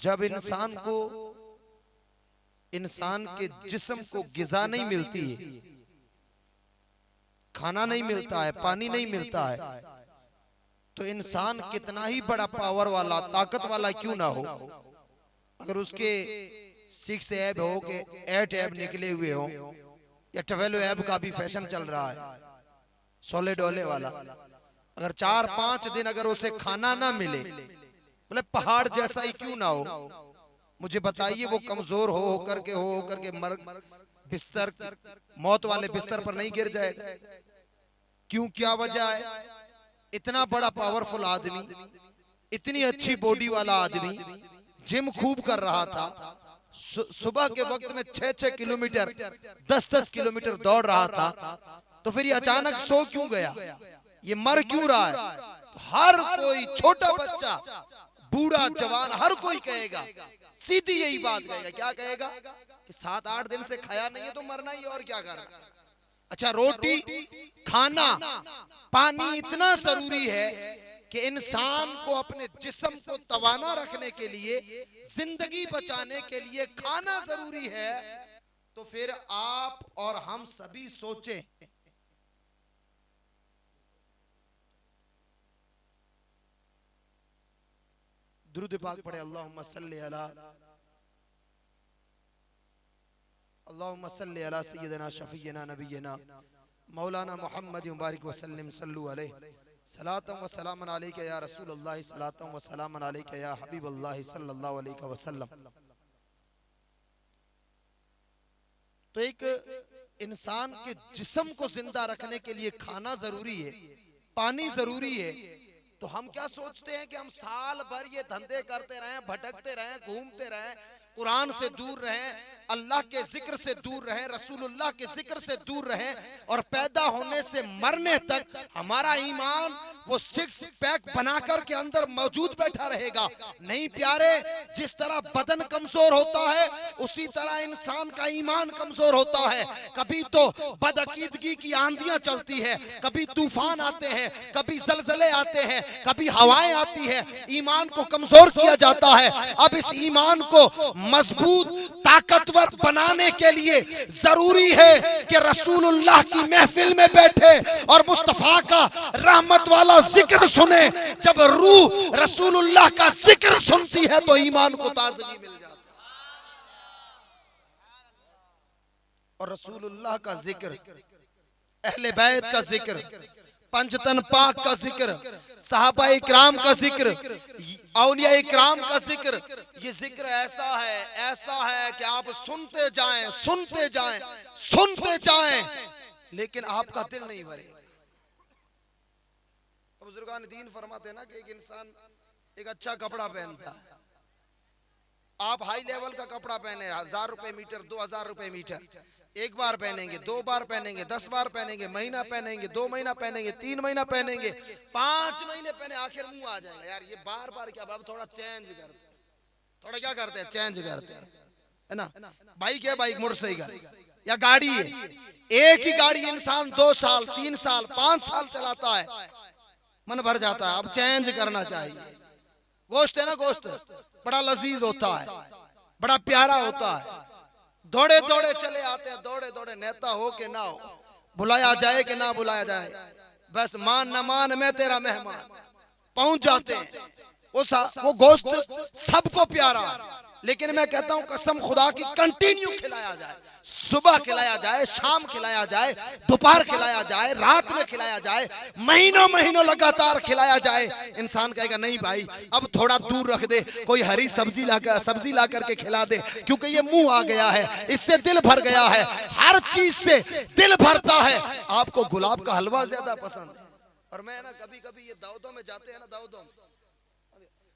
जब इंसान के जिस्म को गिजा नहीं मिलती है, खाना नहीं मिलता है, पानी नहीं मिलता है, तो इंसान कितना ही बड़ा पावर वाला, ताकत वाला क्यों ना हो, अगर उसके 6 एब हो के 8 एब निकले हुए हो या 12 एब का भी फैशन चल रहा है, सोले डोले वाला, अगर 4-5 दिन अगर उसे खाना ना मिले, बोले पहाड़ जैसा ही क्यों ना हो, मुझे बताइए वो कमजोर हो करके मर बिस्तर, मौत वाले बिस्तर पर नहीं गिर जाएगा? क्यों, क्या वजह है? इतना बड़ा पावरफुल आदमी, इतनी अच्छी बॉडी वाला आदमी, जिम खूब कर रहा था, सुबह के वक्त में 6-6 किलोमीटर 10-10 किलोमीटर दौड़ रहा था, तो फिर ये अचानक सो क्यों गया? ये मर क्यों रहा है? हर कोई, छोटा बच्चा, बूढ़ा, जवान, हर कोई कहेगा, सीधी यही बात कहेगा। क्या कहेगा? कि 7-8 दिन से खाया नहीं है तो मरना ही, और क्या करना। अच्छा, रोटी, खाना, पानी इतना जरूरी है कि इंसान को अपने जिस्म को तवाना रखने के लिए, जिंदगी बचाने के लिए खाना जरूरी है। तो फिर आप और हम सभी सोचें, दुरूद पाक पढ़े, अल्लाहुम्मा सल्ली अला सय्यिदना शफीयना नबीना मौलाना मुहम्मद मुबारक वसल्लम सल्लु अलैहि सलातम व सलामन अलैका या रसूलल्लाह सलातम व सलामन अलैका या हबीबल्लाह सल्लल्लाहु अलैहि वसल्लम। तो एक इंसान के जिस्म को जिंदा रखने के लिए खाना जरूरी है, पानी जरूरी है। तो हम क्या सोचते हैं कि हम साल भर ये धंधे करते रहें, भटकते रहें, घूमते रहें, कुरान से दूर रहें, अल्लाह के जिक्र से दूर रहें, रसूलुल्लाह के जिक्र से दूर रहें, और पैदा होने से मरने तक हमारा ईमान वो 6 पैक बनाकर के अंदर मौजूद बैठा रहेगा? नहीं प्यारे, जिस तरह बदन कमजोर होता है उसी तरह इंसान का ईमान कमजोर होता है। कभी तो बदअकीदगी की आंधियां चलती है, कभी तूफान आते हैं, कभी जलजले आते हैं, कभी हवाएं आती है, ईमान को कमजोर किया जाता है। अब इस ईमान को मजबूत, ताकतवर बनाने के लिए जरूरी है कि रसूलुल्लाह की महफिल में बैठे और मुस्तफा का रहमत वाला जिक्र सुने। जब रूह रसूलुल्लाह का जिक्र सुनती है तो ईमान को ताजगी मिल जाती है। और रसूलुल्लाह का जिक्र, अहले बैत का जिक्र, पंचतन पाक का जिक्र, सहाबा इकराम का जिक्र, औलिया इकराम का जिक्र, ये जिक्र ऐसा है कि आप सुनते जाएं, सुनते जाएं, सुनते जाएं, लेकिन आपका दिल नहीं भरेगा। बुजुर्गान दीन फरमाते हैं ना कि एक इंसान एक अच्छा कपड़ा पहनता है, आप हाई लेवल का कपड़ा पहने, 1000 रुपए मीटर, 2000 रुपए मीटर, एक बार पहनेंगे, 2 बार पहनेंगे, 10 बार पहनेंगे, महीना पहनेंगे, 2 महीना पहनेंगे, 3 महीना पहनेंगे, 5 महीने पहने, आखिर मुंह आ जाएगा, यार ये बार बार क्या, अब थोड़ा चेंज करते, थोड़ा क्या करते हैं, चेंज करते हैं, है ना। बाइक है, बाइक मोटरसाइकिल या गाड़ी है, एक ही गाड़ी इंसान 2 साल, 3 साल, 5 साल चलाता है, मन भर जाता है, अब चेंज करना चाहिए। गोश्त है ना, गोश्त बड़ा लजीज होता है, बड़ा प्यारा होता है, दौड़े दौड़े चले आते हैं, दौड़े दौड़े, नेता हो के ना हो, बुलाया जाए कि ना बुलाया जाए, बस मान न मान मैं तेरा मेहमान, पहुंच जाते हैं। वो गोश्त सबको प्यारा, लेकिन मैं कहता हूं कसम खुदा की कंटिन्यू खिलाया जाए, सुबह खिलाया जाए, शाम खिलाया जाए, दोपहर खिलाया जाए, रात में खिलाया जाए, महीनों महीनों लगातार खिलाया जाए। इंसान कहेगा नहीं भाई अब थोड़ा दूर रख दे, कोई हरी सब्जी ला करके खिला दे, क्योंकि ये मुंह आ गया है, इससे दिल भर गया है, हर चीज से दिल भरता है। आपको गुलाब का हलवा ज्यादा पसंद है, और मैं ना कभी कभी ये दावतों में जाते हैं ना,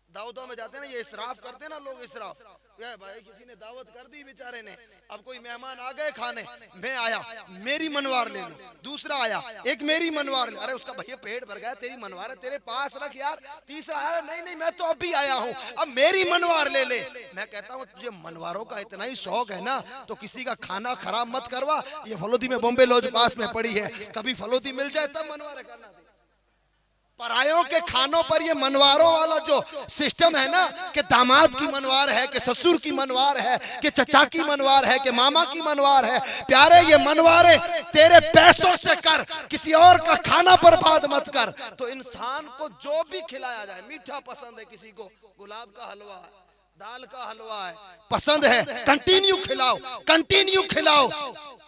दावतों में जाते हैं ना, ये इसराफ करते हैं ना लोग, इसराफ, भाई किसी ने दावत कर दी बेचारे ने, अब कोई मेहमान आ गए खाने, मैं आया मेरी मनवार ले लो, दूसरा आया एक मेरी मनवार ले, अरे उसका भैया पेट भर गया, तेरी मनवार है तेरे पास रख यार, तीसरा आया नहीं मैं तो अभी आया हूँ, अब मेरी मनवार ले ले। मैं कहता हूँ तुझे मनवारों का इतना ही शौक है ना तो किसी का खाना खराब मत करवा, ये फलोदी में बॉम्बे लॉज पास में पड़ी है, कभी फलोदी मिल जाए तब मनवार करना। परायों के खानों पर ये मनवारों वाला जो सिस्टम है ना, कि दामाद की मनवार है, कि ससुर की मनवार है, कि चचा की मनवार है, कि मामा की मनवार है। प्यारे ये मनवारे तेरे पैसों से कर, किसी और का खाना बर्बाद मत कर। तो इंसान को जो भी खिलाया जाए, मीठा पसंद है, किसी को गुलाब का हलवा है, दाल का हलवा है पसंद है, कंटिन्यू खिलाओ, कंटिन्यू खिलाओ,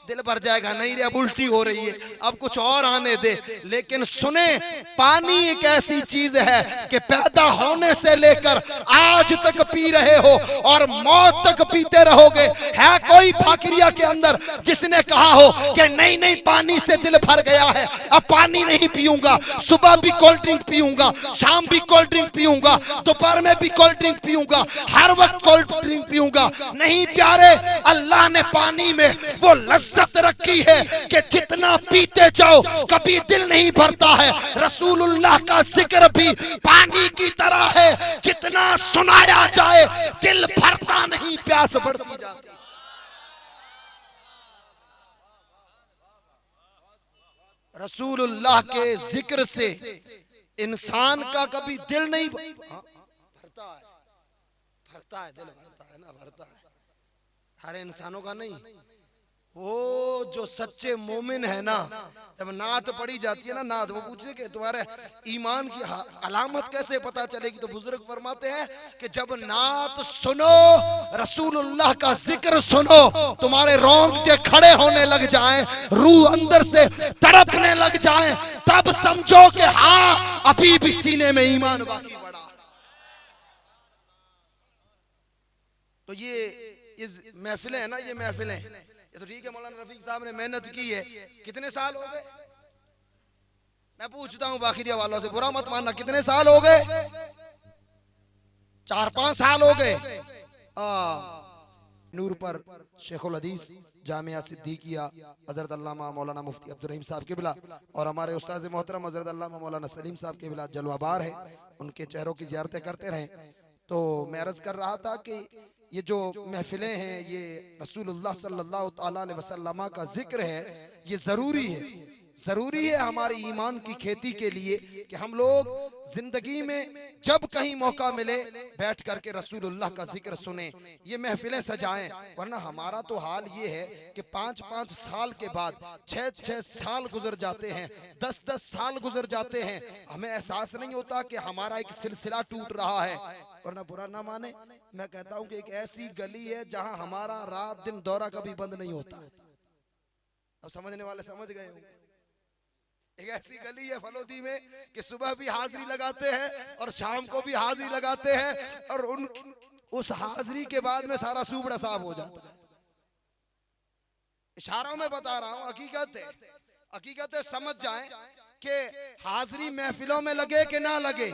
दिल भर जाएगा। नहीं रे अब उल्टी हो रही है, अब कुछ और आने दे। लेकिन सुने, पानी एक ऐसी चीज है कि पैदा होने से लेकर आज तक पी रहे हो और मौत तक पीते रहोगे। है कोई फाकिरिया के अंदर जिसने कहा हो कि नहीं नहीं पानी से दिल भर गया है, अब पानी नहीं पीऊंगा, सुबह भी कोल्ड ड्रिंक पीऊंगा, शाम भी कोल्ड ड्रिंक पीऊंगा, दोपहर में भी कोल्ड ड्रिंक पीऊंगा, हर वक्त कोल्ड ड्रिंक पीऊंगा? नहीं प्यारे, अल्लाह ने पानी में वो लज्जत रखी है कि जितना पीते जाओ कभी दिल नहीं भरता है। रसूलुल्लाह का जिक्र भी पानी की तरह है, जितना सुनाया जाए दिल भरता नहीं, प्यास बढ़ती जाती। रसूलुल्लाह के जिक्र से इंसान का कभी दिल नहीं भरता है, भरता है, दिल भरता है ना, भरता है, सारे इंसानों का नहीं। वो जो सच्चे मोमिन है ना, जब नात पढ़ी जाती है ना, नात, वो पूछे कि तुम्हारे ईमान की अलामत कैसे पता चलेगी, तो बुजुर्ग फरमाते हैं कि जब नात सुनो, रसूलुल्लाह का जिक्र सुनो, तुम्हारे रोंगटे खड़े होने लग जाएं, रूह अंदर से तड़पने लग जाएं, तब समझो कि हाँ अभी भी सीने में ईमान बाकी पड़ा। तो ये इस महफिलें है ना, ये महफिलें, ये तो ठीक है, मौलाना रफीक साहब ने मेहनत की है। कितने साल हो गए? मैं पूछता हूँ बाखिरिया वालों से, बुरा मत मानना, कितने साल हो गए? 4-5 साल हो गए। नूर पर शेखुल हदीस जामिया सिद्दीकिया हजरत अल्लामा मौलाना मुफ्ती अब्दुल रहीम साहब किबला और हमारे उस्ताद मोहतरम हजरत अल्लामा मौलाना सलीम साहब किबला जलवाबार है, उनके चेहरों की ज़ियारतें करते रहें। तो मैं अर्ज कर रहा था कि ये जो महफिलें हैं, ये रसूलुल्लाह सल्लल्लाहु अलैहि वसल्लम का जिक्र है, ये ज़रूरी है, ज़रूरी है हमारे ईमान की खेती के लिए कि हम लोग जिंदगी में जब कहीं मौका मिले बैठ करके रसूलुल्लाह का जिक्र सुने, ये महफिलें सजाएं। वरना हमारा तो हाल ये है कि 5-5 साल के बाद 6-6 साल गुजर जाते हैं, 10-10 साल गुजर जाते हैं, हमें एहसास नहीं होता कि हमारा एक सिलसिला टूट रहा है। वरना बुरा ना माने, मैं कहता हूँ कि एक ऐसी गली है जहां हमारा रात दिन दौरा कभी बंद नहीं होता। अब समझने वाले समझ गए होंगे। एक ऐसी गली है फलोदी में कि सुबह भी हाजिरी लगाते हैं और शाम को भी हाजिरी लगाते हैं, और उस हाजिरी के बाद में सारा सूबड़ा साफ हो जाता है। इशारों में बता रहा हूँ, हकीकत है, समझ जाएं कि हाजिरी महफिलों में लगे कि ना लगे,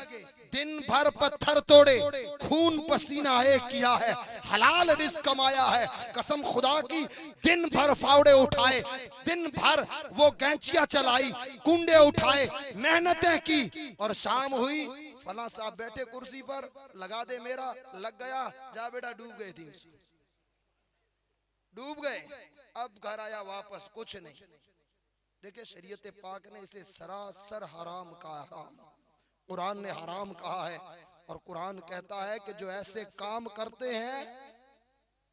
दिन भर पत्थर तोड़े, खून पसीना एक किया है, हलाल रिज़्क कमाया है, कसम खुदा की दिन भर फावड़े उठाए, दिन भर वो गैंचियां चलाई, कुंडे उठाए, मेहनतें की, और शाम हुई, फला साहब बैठे कुर्सी पर, लगा दे मेरा, लग गया, जा बेटा, डूब गए थी, डूब गए, अब घर आया वापस, कुछ नहीं। देखिए शरीयत पाक ने इसे सरासर हराम कहा, हराम, कुरान ने हराम कहा है। और कुरान कहता है कि जो ऐसे काम करते हैं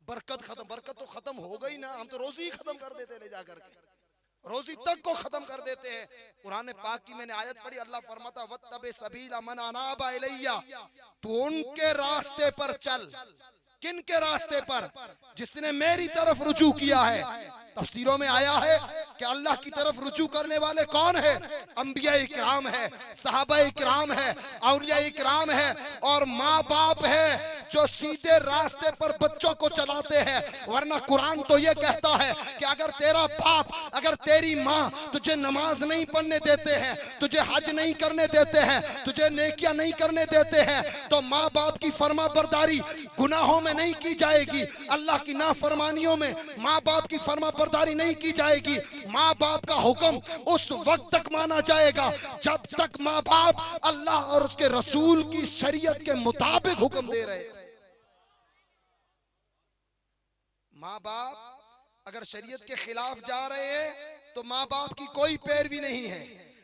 बरकत खत्म, बरकत तो खत्म हो गई ना, हम तो रोजी ही खत्म कर देते ले जा करके, रोजी तक को खत्म कर देते हैं। कुरान पाक की मैंने आयत पढ़ी, अल्लाह फरमाता वत्तबे सबीला मन अनाबा इलैया, तू उनके रास्ते पर चल, किन के रास्ते पर? जिसने मेरी तरफ रुजू किया है। तफसीरों में आया है कि अल्लाह की तरफ रुजू करने वाले कौन है? अंबिया इकराम है, सहाबा इकराम है, औलिया इकराम है, और माँ बाप है जो सीधे रास्ते पर बच्चों को चलाते हैं। वरना कुरान तो ये कहता है कि अगर तेरा बाप, अगर तेरी माँ तुझे नमाज नहीं पढ़ने देते हैं, तुझे हज नहीं करने देते हैं, तुझे नेकियां नहीं करने देते हैं, तो माँ बाप की फर्मा बरदारी गुनाहों में नहीं की जाएगी, अल्लाह की नाफरमानियों में माँ बाप की फर्मा बरदारी नहीं की जाएगी। माँ बाप का हुक्म उस वक्त तक माना जाएगा जब तक माँ बाप अल्लाह और उसके रसूल की शरीयत के मुताबिक हुक्म दे रहे। माँ बाप अगर शरीयत के खिलाफ जा रहे हैं तो माँ बाप की कोई पैरवी नहीं है।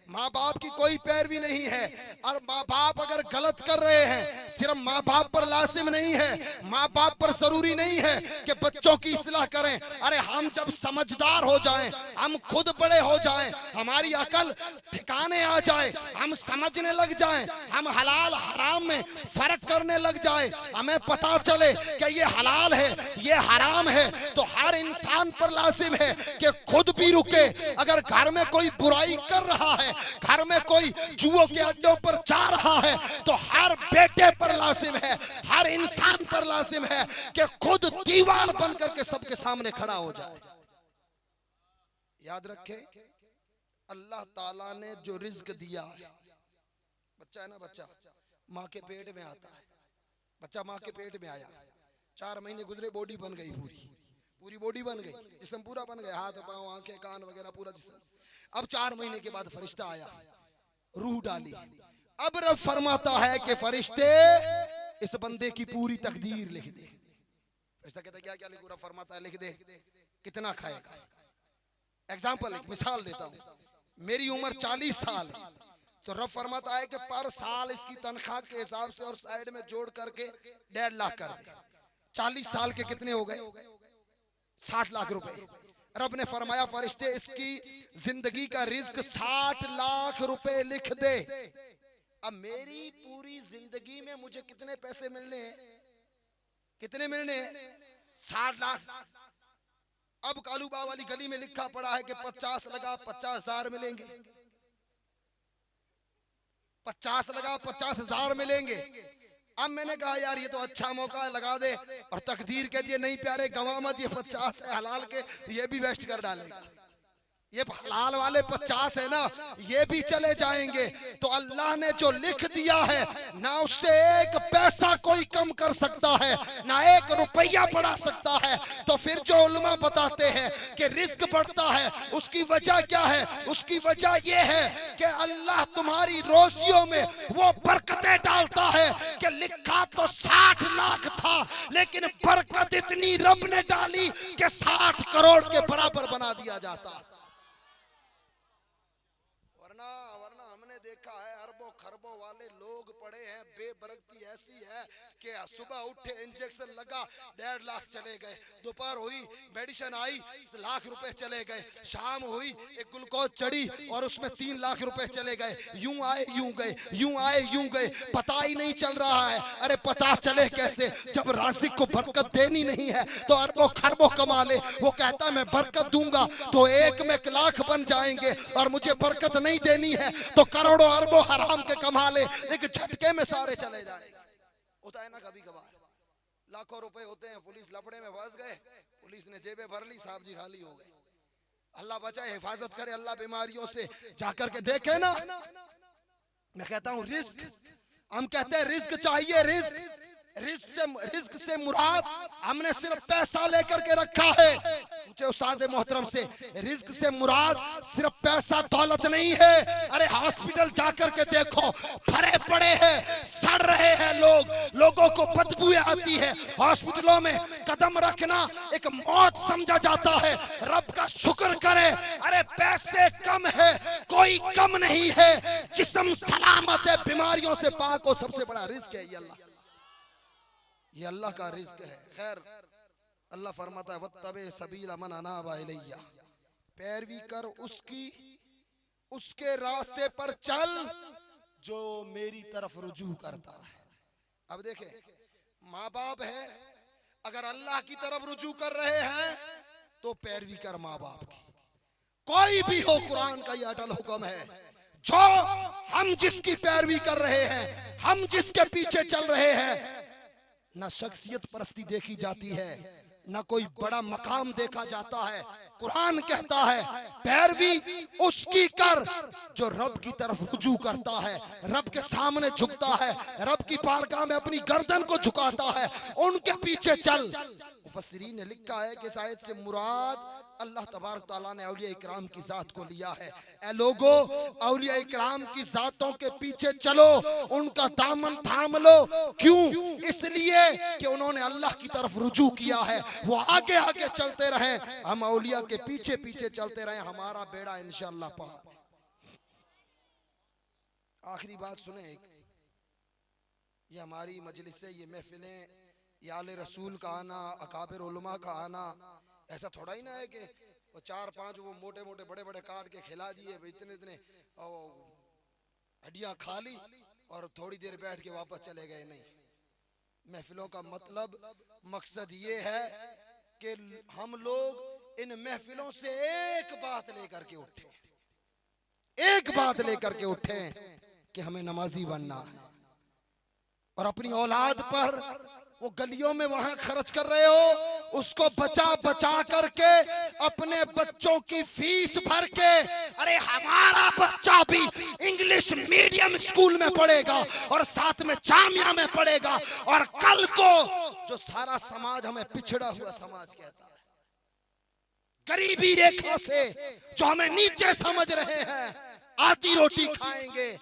माँ बाप की कोई पैरवी नहीं है। और माँ बाप अगर गलत कर रहे हैं, सिर्फ माँ बाप पर लाजिम नहीं है, माँ बाप पर जरूरी नहीं है कि बच्चों की इस्लाह करें। अरे हम जब समझदार हो जाएं, हम खुद बड़े हो जाएं, हमारी अकल ठिकाने आ जाए, हम समझने लग जाएं, हम हलाल हराम में फर्क करने लग जाए, हमें पता चले कि ये हलाल है ये हराम है, तो हर इंसान पर लाजिम है कि खुद भी रुके। अगर घर में कोई बुराई कर रहा है, घर में कोई जुओं के अड्डों पर जा रहा है, तो हर बेटे पर लाजिम है, हर इंसान पर लाजिम है कि खुद दीवार बनकर के सबके सामने खड़ा हो जाए। याद रखे, अल्लाह ताला ने जो रिज्क दिया है, बच्चा है ना, बच्चा माँ के पेट में आता है, बच्चा माँ के पेट में आया, 4 महीने गुजरे, बॉडी बन गई, पूरी बॉडी बन गई, जिस्म पूरा बन गया, हाथ पांव आंखें कान वगैरह पूरा जिस्म। अब 4 महीने के बाद फरिश्ता आया, रूह डाली। अब रब फरमाता है कि फरिश्ते इस बंदे की पूरी तकदीर लिख दे। फरिश्ता कहता है क्या क्या लिखूं? रब फरमाता है लिख दे कितना खाएगा। एग्जाम्पल एक मिसाल देता हूँ, मेरी उम्र 40 साल, तो रब फरमाता है कि पर साल इसकी तनख्वाह के हिसाब से और साइड में जोड़ करके 1.5 लाख कर दे। 40 साल के कितने हो गए? 60 लाख रुपए। रब ने फरमाया फरिश्ते इसकी जिंदगी का रिज्क 60 लाख रुपए लिख दे। अब मेरी पूरी जिंदगी में मुझे कितने पैसे मिलने हैं? कितने मिलने हैं? 60 लाख। अब कालूबा वाली गली में लिखा पड़ा है कि 50 लगा 50,000 मिलेंगे, 50 लगा 50,000 मिलेंगे। अब मैंने कहा यार ये तो अच्छा मौका है, लगा दे, और तकदीर के लिए नहीं प्यारे गवा मत, ये 50 है हलाल के, ये भी वेस्ट कर डालेगा। ये हलाल वाले 50 है ना, ये भी चले जाएंगे। तो अल्लाह ने जो लिख दिया है ना, उससे एक पैसा कोई कम कर सकता है, ना 1 रुपया बढ़ा सकता है। तो फिर जो उलमा बताते हैं कि रिस्क बढ़ता है, उसकी वजह क्या है? उसकी वजह ये है कि अल्लाह तुम्हारी रोजियों में वो बरकतें डालता है कि लिखा तो 60 लाख था, लेकिन बरकत इतनी रब ने डाली कि 60 करोड़ के बराबर बना दिया जाता। वरना हमने देखा है अरबों खरबों वाले लोग पड़े हैं, बेबरकती ऐसी है कि सुबह उठे इंजेक्शन लगा 1.5 लाख चले गए, दोपहर हुई मेडिसिन आई लाख रुपए चले गए, शाम हुई एक ग्लूकोज चढ़ी और उसमें 3 लाख रुपए चले गए। यूं आए यूं गए, यूं आए यूं गए, पता ही नहीं चल रहा है। अरे पता चले कैसे जब राज़िक को बरकत देनी नहीं है तो अरबों खरबों कमा ले। वो कहता मैं बरकत दूंगा तो 1 में 1 लाख बन जाएंगे, और मुझे बरकत नहीं देनी है तो करोड़ों अरबों हराम के कमा ले, एक झटके में सारे चले जाएंगे। होता है ना कभी कभार, लाखों रुपए होते हैं, पुलिस लफड़े में फंस गए, पुलिस ने जेबें भर ली, साहब जी खाली हो गए। अल्लाह बचाए, हिफाजत करे अल्लाह बीमारियों से। जाकर के देखे ना, मैं कहता हूं रिस्क, हम कहते हैं रिस्क चाहिए, रिस्क से मुराद हमने सिर्फ पैसा लेकर के रखा है। मुझे उस्ताद मोहतरम से, रिस्क से मुराद सिर्फ पैसा दौलत नहीं है। अरे हॉस्पिटल जाकर के देखो, भरे पड़े हैं, सड़ रहे हैं लोगों को बदबू आती है। हॉस्पिटलों में कदम रखना एक मौत समझा जाता है। रब का शुक्र करे, अरे पैसे कम है, कोई कम नहीं है, जिस्म सलामत है, बीमारियों से पाक हो, सबसे बड़ा रिस्क है ये अल्लाह का रिज्क है। खैर अल्लाह फरमाता है वत्तबे सबीला मन अनाबा इलैया, पैरवी कर उसके रास्ते पर चल जो मेरी तरफ रुजू करता है। अब देखे, माँ बाप है, अगर अल्लाह की तरफ रुजू कर रहे हैं तो पैरवी कर माँ बाप की, कोई भी हो। कुरान का यह अटल हुक्म है, जो हम जिसकी पैरवी कर रहे हैं, हम जिसके पीछे चल रहे हैं, ना शख्सियत परस्ती देखी जाती है, ना कोई बड़ा मकाम देखा जाता है। कुरान कहता है पैरवी उसकी कर जो रब की तरफ रुजू करता है, रब के सामने झुकता है, रब की बारगाह में अपनी गर्दन को झुकाता है, उनके पीछे चल। मुफस्सिरीन ने लिखा है कि शायद से मुराद अल्लाह तबारक तआला ने औलिया इकराम की जात को लिया है। ए लोगो, औलिया इकराम की जातों के पीछे चलो, उनका दामन थाम लो। क्यों? इसलिए कि उन्होंने अल्लाह की तरफ रुजू किया है। वो आगे आगे चलते रहे, हम औलिया के पीछे पीछे चलते रहे, हमारा बेड़ा इंशाअल्लाह पार। आखिरी बात सुने एक, ये हमारी मजलिसें, ये महफिलें, ये आले रसूल का आना, अकाबिर उलमा का आना, ऐसा थोड़ा ही ना है कि वो 4-5 वो मोटे मोटे बड़े बड़े काट के खिला दिए, इतने इतने हड्डियां खा ली और थोड़ी देर बैठ के वापस चले गए। नहीं, महफिलों का मतलब, मकसद ये है कि हम लोग इन महफिलों से एक बात लेकर के उठे, एक बात लेकर के उठे कि हमें नमाजी बनना है। और अपनी औलाद पर वो गलियों में वहां खर्च कर रहे हो, उसको बचा बचा करके अपने बच्चों की फीस भर के, अरे हमारा बच्चा भी इंग्लिश मीडियम स्कूल में पढ़ेगा और साथ में जामिया में पढ़ेगा, और कल को जो सारा समाज हमें पिछड़ा हुआ समाज कहता है, गरीबी रेखा से जो हमें नीचे समझ रहे हैं, आधी रोटी खाएंगे,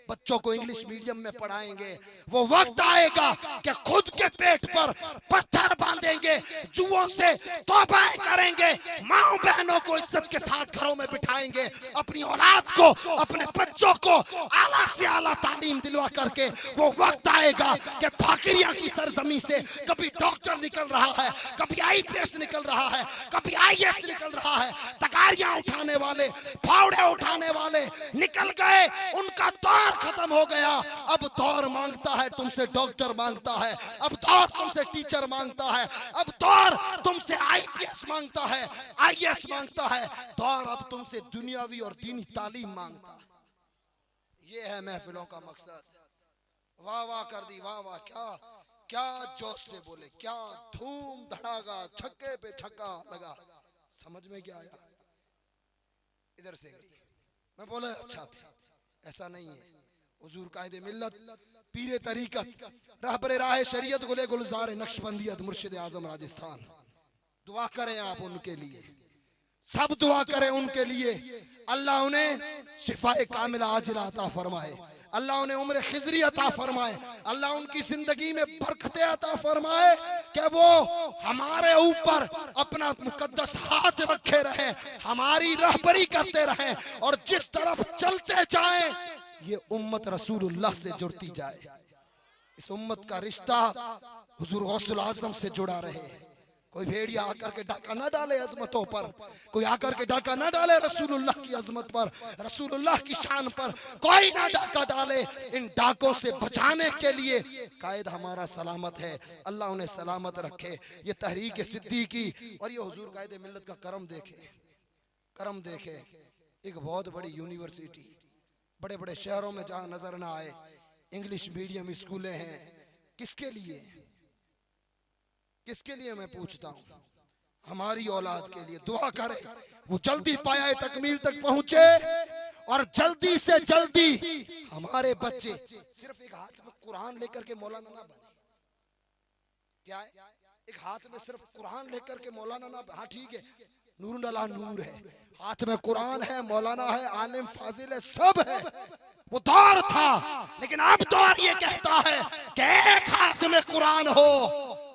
बच्चों को इंग्लिश मीडियम में पढ़ाएंगे, वो वक्त आएगा कि खुद के पेट पर पत्थर बांधेंगे, जुओं से तौबा करेंगे, माँ बहनों को इज्जत के साथ घरों में बिठाएंगे, अपनी औलाद को, अपने बच्चों को आला से आला तालीम दिलवा करके वो वक्त आएगा कि फाकिरिया की सरजमी से कभी डॉक्टर निकल रहा है, कभी IPS निकल रहा है, कभी IAS निकल रहा है, तगारियां उठाने वाले, फावड़े उठाने वाले निकल गए, उनका दौर खत्म हो गया। अब दौर मांगता है तुमसे डॉक्टर मांगता है, अब दौर तुमसे टीचर मांगता है, अब दौर तुमसे IPS मांगता है, IAS मांगता है, दौर अब तुमसे दुनियावी और दीनी तालीम मांगता है। ये है महफिलों का मकसद। वाह वाह कर दी, वाह वाह, क्या क्या जोश से बोले, क्या धूम धड़ाका, छक्के पे छक्का लगा। समझ में क्या आया? इधर से मैं बोला अच्छा था, ऐसा नहीं है। हुजूर कायदे मिल्लत, पीरे तरीकत, रहबरे राह शरीयत, गुले गुलजार नक्शबंदियत, मुर्शिद आजम राजस्थान, दुआ करें आप उनके लिए, सब दुआ करें उनके लिए। अल्लाह उन्हें शिफाए कामिला आजिला अता फरमाए, अल्लाह उन्हें उम्र खिजरी अता फरमाए, अल्लाह उनकी जिंदगी में बरकतें अता फरमाए कि वो हमारे ऊपर अपना मुकद्दस हाथ रखे रहे, हमारी रहबरी करते रहे, और जिस तरफ चलते जाएं ये उम्मत रसूलुल्लाह से जुड़ती जाए, इस उम्मत का रिश्ता हुजूर गौसुल आजम से जुड़ा रहे। कोई भेड़िया आकर के डाका ना डाले अजमतों पर, कोई आकर के डाका ना डाले रसूलुल्लाह की अजमत पर, रसूलुल्लाह की शान पर, कोई ना डाका डाले। इन डाकों से बचाने के लिए कायद हमारा सलामत है, अल्लाह उन्हें सलामत रखे। ये तहरीक सिद्दीकी और ये हुजूर कायदे मिल्लत का करम देखे, करम देखे। एक बहुत बड़ी यूनिवर्सिटी, बड़े बड़े शहरों में जहां नजर ना आए इंग्लिश मीडियम स्कूलें हैं, किसके लिए? किसके लिए मैं पूछता हूँ? हमारी औलाद के लिए। दुआ करें वो जल्दी पाया तकमील तक पहुंचे और जल्दी से जल्दी हमारे बच्चे सिर्फ एक हाथ में कुरान लेकर के मौलाना ना बने। क्या है? एक हाथ में सिर्फ कुरान लेकर के मौलाना ना बने। हाँ ठीक है, नूर अला नूर है, हाथ में कुरान है, मौलाना है, आलिम फाजिल है, सब है। वो दौर था, लेकिन अब दौर ये कहता है कि एक हाथ में कुरान हो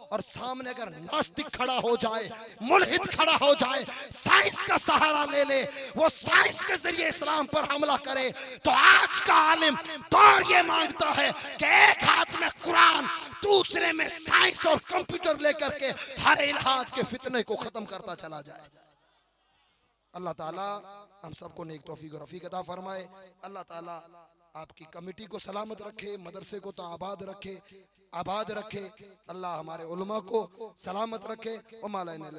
और सामने अगर नास्तिक खड़ा हो जाए, मुल्हिद खड़ा हो जाए, साइंस का सहारा ले ले, वो साइंस के जरिए इस्लाम पर हमला करे, तो आज का आलिम दौर ये मांगता है कि एक हाथ में कुरान, दूसरे में साइंस और कंप्यूटर लेकर के हर इल्हाद के फितने को खत्म करता चला जाए। अल्लाह ताला हम सबको नेक तौफीक और रफीक अता फरमाए। अल्लाह ताला आपकी कमेटी को सलामत रखे, मदरसे को तो आबाद रखे, आबाद रखे। अल्लाह हमारे उलमा को सलामत रखे। ओ मौलाना